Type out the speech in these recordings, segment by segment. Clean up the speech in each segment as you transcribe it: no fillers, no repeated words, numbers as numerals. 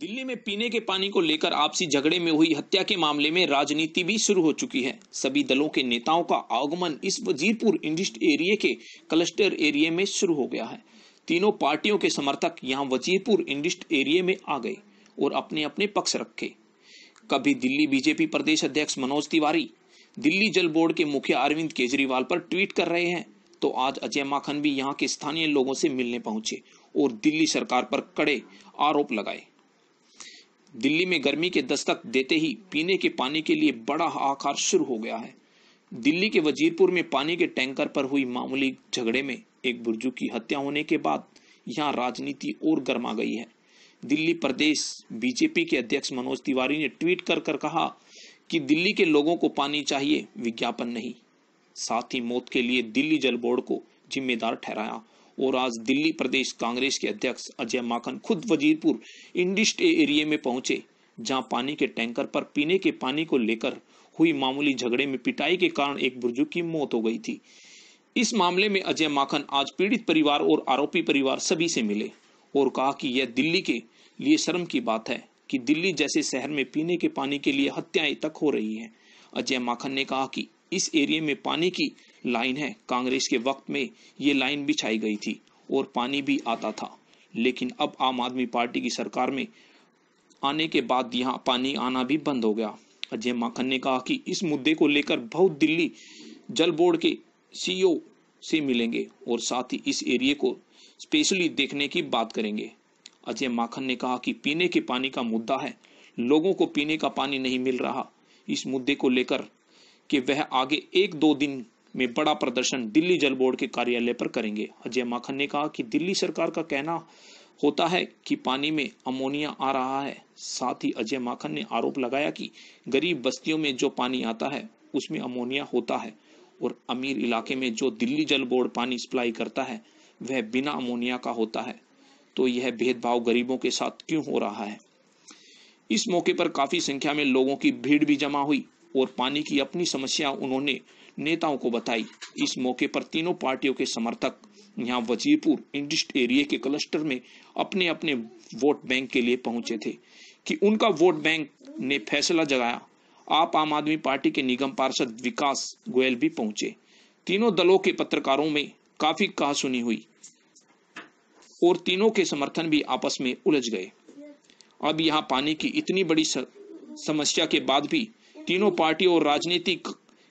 दिल्ली में पीने के पानी को लेकर आपसी झगड़े में हुई हत्या के मामले में राजनीति भी शुरू हो चुकी है। सभी दलों के नेताओं का आगमन इस वजीरपुर इंडस्ट्री एरिया के क्लस्टर एरिया में शुरू हो गया है। तीनों पार्टियों के समर्थक यहां वजीरपुर इंडस्ट्री एरिया में आ गए और अपने अपने पक्ष रखे। कभी दिल्ली बीजेपी प्रदेश अध्यक्ष मनोज तिवारी दिल्ली जल बोर्ड के मुखिया अरविंद केजरीवाल पर ट्वीट कर रहे हैं, तो आज अजय माकन भी यहां के स्थानीय लोगों से मिलने पहुंचे और दिल्ली सरकार पर कड़े आरोप लगाए। दिल्ली में गर्मी के दस्तक देते ही पीने के पानी के लिए बड़ा हाहाकार शुरू हो गया है। दिल्ली के वजीरपुर में पानी के टैंकर पर हुई मामूली झगड़े में एक बुजुर्ग की हत्या होने के बाद यहां राजनीति और गर्मा गई है। दिल्ली प्रदेश बीजेपी के अध्यक्ष मनोज तिवारी ने ट्वीट कर कहा कि दिल्ली के लोगों को पानी चाहिए, विज्ञापन नहीं। साथ ही मौत के लिए दिल्ली जल बोर्ड को जिम्मेदार ठहराया। और आज दिल्ली प्रदेश कांग्रेस के अध्यक्ष अजय माकन खुद वजीरपुर इंडस्ट्री एरिया में पहुंचे, जहां पानी के टैंकर पर पीने के पानी को लेकर हुई मामूली झगड़े में पिटाई के कारण एक बुजुर्ग की मौत हो गई थी। इस मामले में अजय माकन आज पीड़ित परिवार और आरोपी परिवार सभी से मिले और कहा कि यह दिल्ली के लिए शर्म की बात है कि दिल्ली जैसे शहर में पीने के पानी के लिए हत्याएं तक हो रही हैं। अजय माकन ने कहा कि इस एरिया में पानी की लाइन है, कांग्रेस के वक्त में ये लाइन बिछाई गई थी और पानी भी आता था, लेकिन अब आम आदमी पार्टी की सरकार में आने के बाद यहां पानी आना भी बंद हो गया। अजय माकन ने कहा कि इस मुद्दे को लेकर बहुत दिल्ली जल बोर्ड के सीईओ से मिलेंगे और साथ ही इस एरिया को स्पेशली देखने की बात करेंगे। अजय माकन ने कहा कि पीने के पानी का मुद्दा है, लोगों को पीने का पानी नहीं मिल रहा। इस मुद्दे को लेकर कि वह आगे 1-2 दिन में बड़ा प्रदर्शन दिल्ली जल बोर्ड के कार्यालय पर करेंगे। अजय माकन ने कहा कि दिल्ली सरकार का कहना होता है कि पानी में अमोनिया आ रहा है। साथ ही अजय माकन ने आरोप लगाया कि गरीब बस्तियों में जो पानी आता है उसमें अमोनिया होता है और अमीर इलाके में जो दिल्ली जल बोर्ड पानी सप्लाई करता है वह बिना अमोनिया का होता है। तो यह भेदभाव गरीबों के साथ क्यों हो रहा है। इस मौके पर काफी संख्या में लोगों की भीड़ भी जमा हुई और पानी की अपनी समस्या उन्होंने नेताओं को बताई। इस मौके पर तीनों पार्टियों के समर्थक यहां वजीरपुर इंडस्ट्री एरिया के क्लस्टर में अपने अपने वोट बैंक के लिए पहुंचे थे कि उनका वोट बैंक ने फैसला जगाया। आप आम आदमी पार्टी के निगम पार्षद विकास गोयल भी पहुंचे। तीनों दलों के पत्रकारों में काफी कहासुनी हुई और तीनों के समर्थन भी आपस में उलझ गए। अब यहां पानी की इतनी बड़ी समस्या के बाद भी तीनों पार्टी और राजनीतिक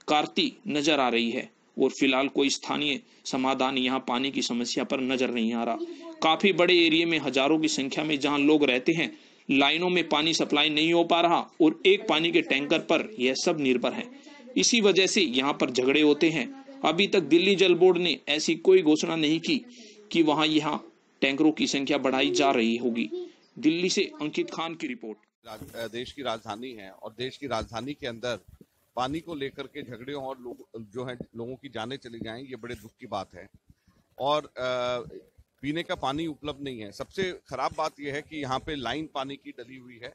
कार्ती नजर आ रही है और फिलहाल कोई स्थानीय समाधान यहां पानी की समस्या पर नजर नहीं आ रहा। काफी बड़े एरिया में हजारों की संख्या में जहां लोग रहते हैं, लाइनों में पानी सप्लाई नहीं हो पा रहा और एक पानी के टैंकर पर यह सब निर्भर है। इसी वजह से यहां पर झगड़े होते हैं। अभी तक दिल्ली जल बोर्ड ने ऐसी कोई घोषणा नहीं की कि वहां यहां टैंकरों की संख्या बढ़ाई जा रही होगी। दिल्ली से अंकित खान की रिपोर्ट। देश की राजधानी है और देश की राजधानी के अंदर पानी को लेकर के झगड़े और लोगों की जानें चली जाएं, ये बड़े दुख की बात है। और पीने का पानी उपलब्ध नहीं है। सबसे खराब बात यह है कि यहाँ पे लाइन पानी की डली हुई है,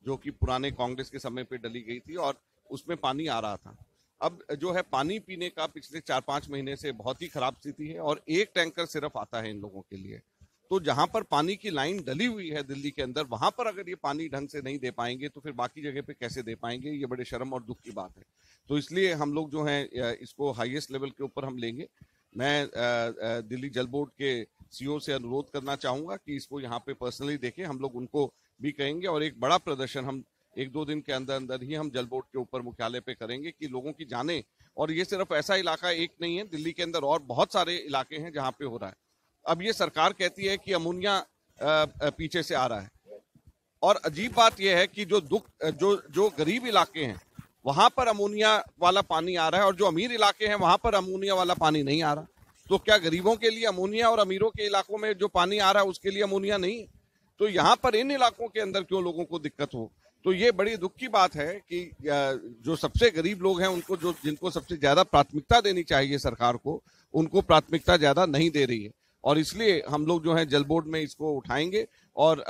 जो कि पुराने कांग्रेस के समय पे डली गई थी और उसमें पानी आ रहा था। अब जो है पानी पीने का पिछले 4-5 महीने से बहुत ही खराब स्थिति है और एक टैंकर सिर्फ आता है इन लोगों के लिए। तो जहां पर पानी की लाइन डली हुई है दिल्ली के अंदर, वहां पर अगर ये पानी ढंग से नहीं दे पाएंगे तो फिर बाकी जगह पे कैसे दे पाएंगे। ये बड़े शर्म और दुख की बात है। तो इसलिए हम लोग जो है इसको हाईएस्ट लेवल के ऊपर हम लेंगे। मैं दिल्ली जल बोर्ड के सीईओ से अनुरोध करना चाहूंगा कि इसको यहाँ पे पर्सनली देखें। हम लोग उनको भी कहेंगे और एक बड़ा प्रदर्शन हम 1-2 दिन के अंदर अंदर ही हम जल बोर्ड के ऊपर मुख्यालय पे करेंगे कि लोगों की जाने। और ये सिर्फ ऐसा इलाका एक नहीं है, दिल्ली के अंदर और बहुत सारे इलाके हैं जहाँ पे हो रहा है। अब ये सरकार कहती है कि अमोनिया पीछे से आ रहा है और अजीब बात यह है कि जो गरीब इलाके हैं वहां पर अमोनिया वाला पानी आ रहा है और जो अमीर इलाके हैं वहां पर अमोनिया वाला पानी नहीं आ रहा। तो क्या गरीबों के लिए अमोनिया और अमीरों के इलाकों में जो पानी आ रहा है उसके लिए अमोनिया नहीं है? तो यहाँ पर इन इलाकों के अंदर क्यों लोगों को दिक्कत हो? तो ये बड़ी दुख की बात है कि जो सबसे गरीब लोग हैं उनको जिनको सबसे ज्यादा प्राथमिकता देनी चाहिए सरकार को, उनको प्राथमिकता ज्यादा नहीं दे रही है। और इसलिए हम लोग जो है जल बोर्ड में इसको उठाएंगे और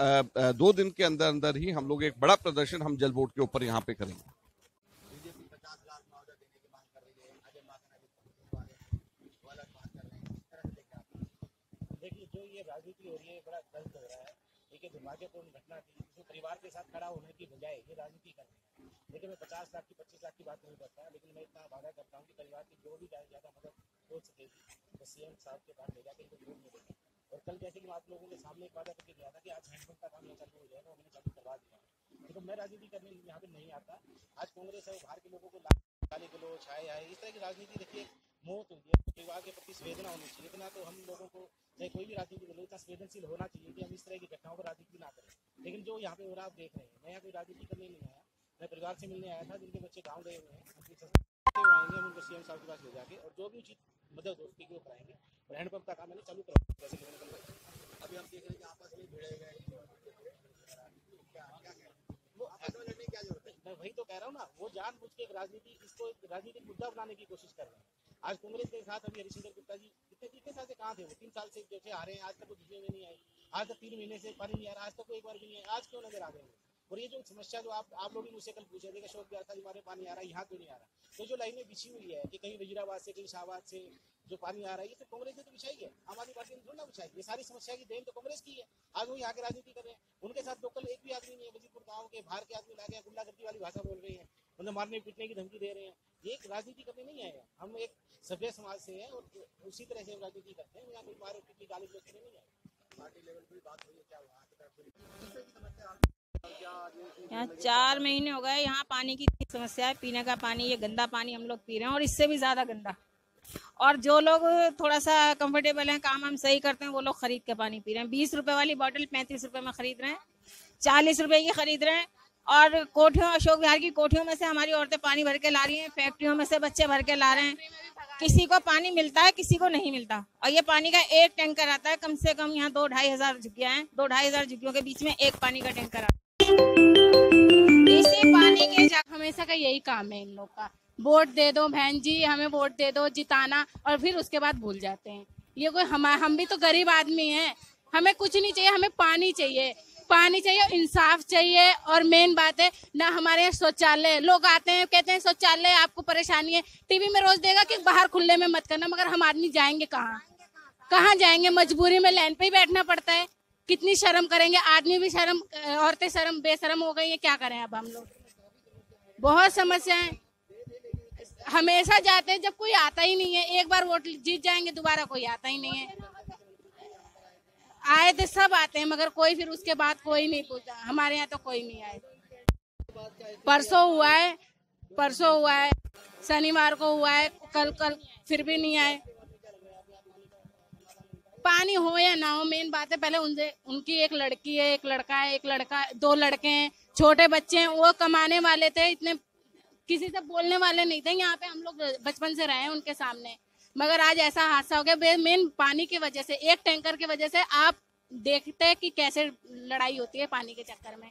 2 दिन के अंदर अंदर ही हम लोग एक बड़ा प्रदर्शन हम जल बोर्ड के ऊपर यहाँ पे करेंगे। देखिए, जो ये राजनीति हो रही है बड़ा गलत हो रहा है। देखिए, दुर्भाग्यपूर्ण घटना थी, जो परिवार के साथ खड़ा होने की बजाय ये राजनीति कर रहे हैं। लेकिन मैं 50 लाख की 25 लाख की बात नहीं करता, लेकिन मैं इतना वादा करता हूँ कि परिवार की जो भी ज़्यादा मदद हो सकेगी तो सीएम साहब के पास ले जाकर इनको जरूर मिलेगा। और कल जैसे कि आप लोगों के सामने एक वादा करके गया था कि आज हैंडपंप का काम चालू हो जाएगा, वो मैंने चालू करवा दिया। तो मैं राजनीति करने यहाँ पे नहीं आता। आज कांग्रेस है बाहर के लोगों को गाली गलौज छाए आए इस तरह की राजनीति देखिए मौत होती है। परिवार के प्रति संवेदना होनी चाहिए। इतना तो हम लोगों को चाहे कोई भी राजनीति कर लो इतना संवेदनशील होना चाहिए कि हम इस तरह की घटनाओं पर राजनीति ना करें। लेकिन जो यहाँ पे हो रहा आप देख रहे हैं, मैं यहाँ कोई राजनीति करने नहीं आया, मैं परिवार से मिलने आया था जिनके बच्चे गाँव गए हुए हैं, आएंगे हम उनको सीएम साहब के पास ले जाके और जो भी उचित मदद दोस्ती को कराएंगे। और हैंडपंप का काम मैंने चालू करवाया जैसे कि अभी हम देख रहे हैं कि आपस में भिड़े गए, क्या जरूरत है? मैं वही तो कह रहा हूँ ना, वो जानबूझ के राजनीति इसको एक राजनीतिक मुद्दा बनाने की कोशिश कर रहे हैं। आज कांग्रेस के साथ अभी हरिशंकर गुप्ता जी कितने साल से कहाँ थे? वो 3 साल से जैसे आ रहे हैं, आज तक वो दिखने में नहीं आई। आज तक 3 महीने से पानी नहीं आ रहा, आज तक एक बार भी नहीं है। आज क्यों नजर आ रहे हैं? और ये जो समस्या जो आप लोग भी मुझसे कल पूछे थे कि अशोक बिहार था हमारे पानी आ रहा है, यहाँ क्यों नहीं आ रहा? तो जो लाइनें बिछी हुई है कि कहीं वजीराबाद से कहीं शाहबाद से जो पानी आ रहा है ये तो कांग्रेस ने तो बिछाई है, आम आदमी पार्टी ने थोड़ा ना बिछाई। ये सारी समस्या की देन तो कांग्रेस की है। आज वो यहाँ के राजनीति कर रहे हैं, उनके साथ लोकल एक भी आदमी नहीं है। वजीरपुर गाँव के बाहर के आदमी लाके गुंडागर्दी वाली भाषा बोल रहे हैं, उन्हें मारने पीटने की धमकी दे रहे हैं। ये राजनीति करने नहीं आए, हम एक सभ्य समाज से हैं और उसी तरह से राजनीति करते हैं। यहाँ कोई मार पीट की गाली गलौज नहीं आए। पार्टी लेवल पर बात हुई है क्या वहाँ यहाँ 4 महीने हो गए, यहाँ पानी की समस्या है। पीने का पानी, ये गंदा पानी हम लोग पी रहे हैं और इससे भी ज्यादा गंदा। और जो लोग थोड़ा सा कंफर्टेबल हैं, काम हम सही करते हैं, वो लोग खरीद के पानी पी रहे हैं। 20 रुपए वाली बोतल 35 रुपए में खरीद रहे हैं, 40 रुपए की खरीद रहे हैं। और कोठियों, अशोक विहार की कोठियों में से हमारी औरतें पानी भर के ला रही हैं, फैक्ट्रियों में से बच्चे भर के ला रहे हैं। किसी को पानी मिलता है, किसी को नहीं मिलता। और ये पानी का एक टैंकर आता है, कम से कम यहाँ 2-2.5 हजार झुग्गियां हैं, 2-2.5 हजार झुग्गियों के बीच में एक पानी का टैंकर आता है। इसी पानी के हमेशा का यही काम है इन लोग का। वोट दे दो बहन जी, हमें वोट दे दो, जिताना, और फिर उसके बाद भूल जाते हैं। ये कोई हम भी तो गरीब आदमी हैं, हमें कुछ नहीं चाहिए, हमें पानी चाहिए, पानी चाहिए, इंसाफ चाहिए। और मेन बात है ना, हमारे यहाँ शौचालय, लोग आते हैं कहते हैं शौचालय आपको परेशानी है, टीवी में रोज देगा कि बाहर खुले में मत करना, मगर हम आदमी जाएंगे कहाँ जाएंगे? मजबूरी में लाइन पे ही बैठना पड़ता है। कितनी शर्म करेंगे? आदमी भी शर्म, औरतें शर्म, बेशर्म हो गई है। क्या करें अब हम लोग? बहुत समस्याएं, हमेशा जाते हैं जब कोई आता ही नहीं है। एक बार वोट जीत जाएंगे, दोबारा कोई आता ही नहीं है। आए थे सब आते हैं, मगर कोई फिर उसके बाद कोई नहीं पूछा। हमारे यहाँ तो कोई नहीं आए। परसों हुआ है, शनिवार को हुआ है, कल फिर भी नहीं आए। पानी हो या ना हो, मेन बात है पहले उनकी एक लड़की है, एक लड़का है, 2 लड़के हैं, छोटे बच्चे हैं। वो कमाने वाले थे, इतने किसी से बोलने वाले नहीं थे। यहाँ पे हम लोग बचपन से रहे हैं उनके सामने, मगर आज ऐसा हादसा हो गया। मेन पानी की वजह से, एक टैंकर की वजह से। आप देखते हैं कि कैसे लड़ाई होती है पानी के चक्कर में।